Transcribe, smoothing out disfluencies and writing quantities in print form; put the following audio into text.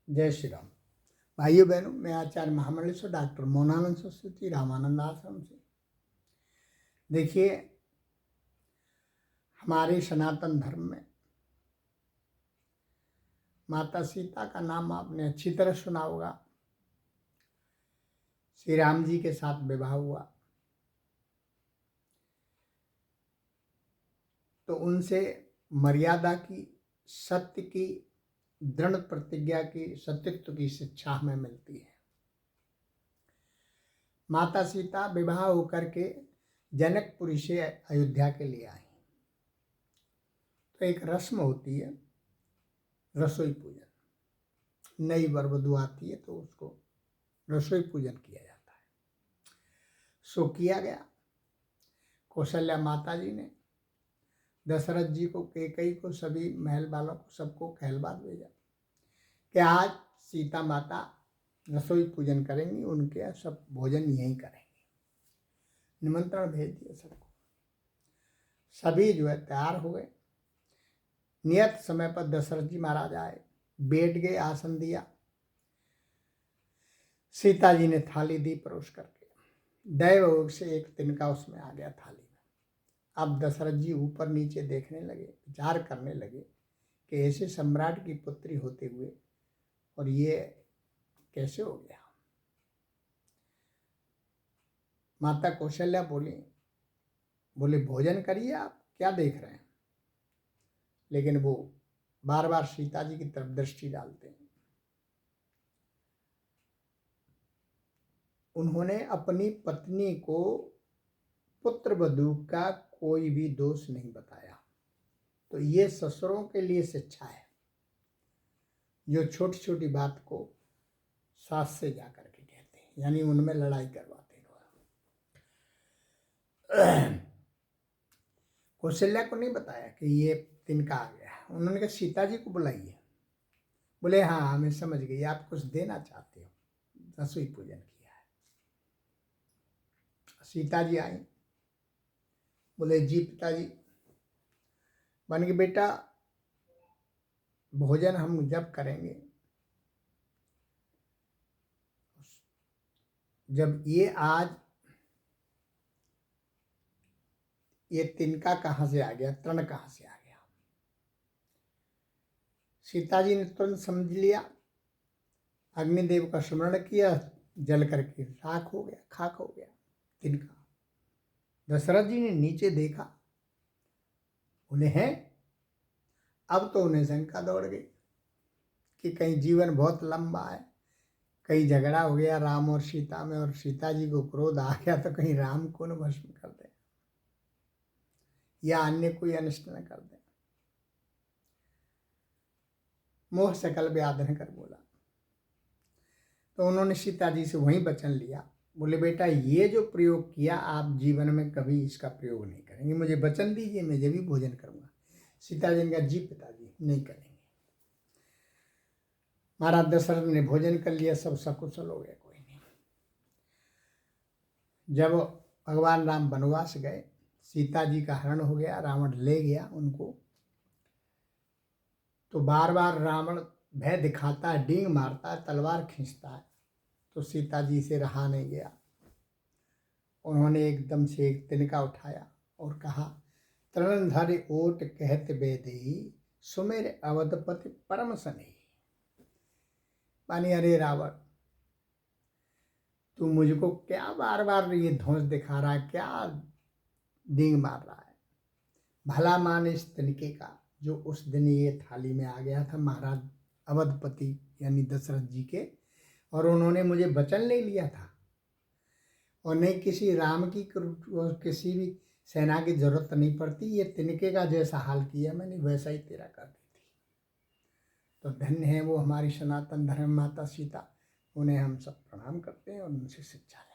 जय श्री राम। भाइयों बहनों, मैं आचार्य महामंडलेश्वर डॉक्टर मोनानंद सरस्वती रामानंद आश्रम से। देखिए, हमारे सनातन धर्म में माता सीता का नाम आपने अच्छी तरह सुना होगा। श्री राम जी के साथ विवाह हुआ तो उनसे मर्यादा की, सत्य की, दृढ़ प्रतिज्ञा की, सत्यत्व की शिक्षा हमें मिलती है। माता सीता विवाह होकर के जनकपुरी से अयोध्या के लिए आई तो एक रस्म होती है रसोई पूजन। नई वरवधू आती है तो उसको रसोई पूजन किया जाता है। सो किया गया। कौशल्या माता जी ने दशरथ जी को, कैकेयी को, सभी महल वालों को, सबको कहलवा भेजा कि आज सीता माता रसोई पूजन करेंगी, उनके सब भोजन यहीं करेंगे। निमंत्रण भेज दिया सबको। सभी जो है तैयार हो गए। नियत समय पर दशरथ जी महाराज आए, बैठ गए, आसन दिया। सीता जी ने थाली दी परोस करके। दैव से एक तिनका उसमें आ गया थाली में। अब दशरथ जी ऊपर नीचे देखने लगे, विचार करने लगे कि ऐसे सम्राट की पुत्री होते हुए और ये कैसे हो गया। माता कौशल्या बोले भोजन करिए, आप क्या देख रहे हैं। लेकिन वो बार बार सीता जी की तरफ दृष्टि डालते हैं। उन्होंने अपनी पत्नी को पुत्र वधू का कोई भी दोष नहीं बताया। तो ये ससुरों के लिए शिक्षा है, जो छोटी छोटी बात को सास से जाकर के कहते हैं, यानी उनमें लड़ाई करवाते हैं। कौशल्या को नहीं बताया कि ये तिनका आ गया। उन्होंने कहा सीता जी को बुलाइए। बोले हाँ, हमें समझ गई, आप कुछ देना चाहते हो, रसोई पूजन किया है। सीता जी आई। बोले जी पिताजी। बन के बेटा, भोजन हम जब करेंगे, जब ये आज ये तिनका कहाँ से आ गया, तृण कहाँ से आ गया। सीता जी ने तुरंत समझ लिया। अग्निदेव का स्मरण किया, जल करके राख हो गया, खाक हो गया तिनका। दशरथ जी ने नीचे देखा, उन्हें है। अब तो उन्हें शंका दौड़ गई कि कहीं जीवन बहुत लंबा है, कहीं झगड़ा हो गया राम और सीता में, और सीता जी को क्रोध आ गया तो कहीं राम को न भस्म कर दे या अन्य कोई अनिष्ट न कर दे। मोह सकल व्याधन कर बोला। तो उन्होंने सीता जी से वही वचन लिया। बोले बेटा, ये जो प्रयोग किया आप जीवन में कभी इसका प्रयोग नहीं करेंगे, मुझे वचन दीजिए, मैं जब भी भोजन करूंगा। सीता जी ने कहा जी पिताजी, नहीं करेंगे। महाराज दशरथ ने भोजन कर लिया, सब सकुशल हो गया, कोई नहीं। जब भगवान राम वनवास गए, सीता जी का हरण हो गया, रावण ले गया उनको, तो बार बार रावण भय दिखाता है, डींग मारता है, तलवार खींचता है, तो सीता जी से रहा नहीं गया। उन्होंने एकदम से एक तिनका उठाया और कहा, तृणधर ओट कहत बेदई, सुमेर अवधपति परम सनेही। मानी अरे रावण, तू मुझको क्या बार बार ये धौंस दिखा रहा है, क्या डींग मार रहा है। भला मान इस तिनके का जो उस दिन ये थाली में आ गया था महाराज अवधपति यानी दशरथ जी के, और उन्होंने मुझे वचन ले लिया था, और नहीं किसी राम की किसी भी सेना की जरूरत नहीं पड़ती, ये तिनके का जैसा हाल किया मैंने वैसा ही तेरा कर दी थी। तो धन्य है वो हमारी सनातन धर्म माता सीता, उन्हें हम सब प्रणाम करते हैं और उनसे शिक्षा लेते हैं।